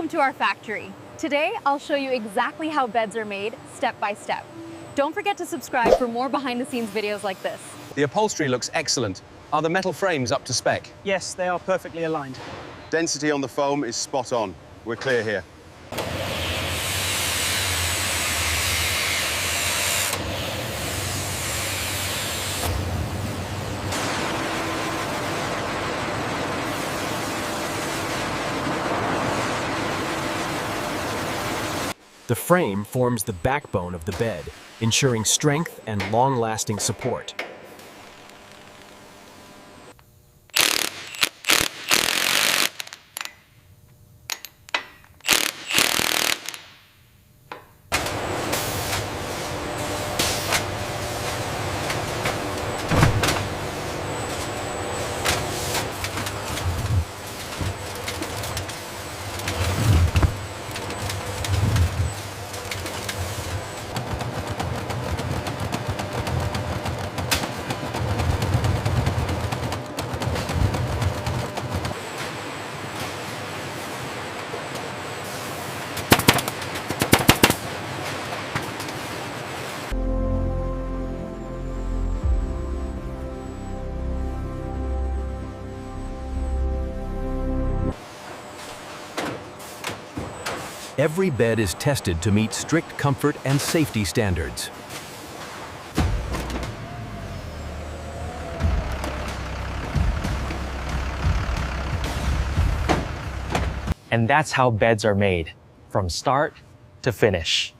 Welcome to our factory. Today, I'll show you exactly how beds are made, step by step. Don't forget to subscribe for more behind-the-scenes videos like this. The upholstery looks excellent. Are the metal frames up to spec? Yes, they are perfectly aligned. Density on the foam is spot on. We're clear here. The frame forms the backbone of the bed, ensuring strength and long-lasting support. Every bed is tested to meet strict comfort and safety standards. And that's how beds are made, from start to finish.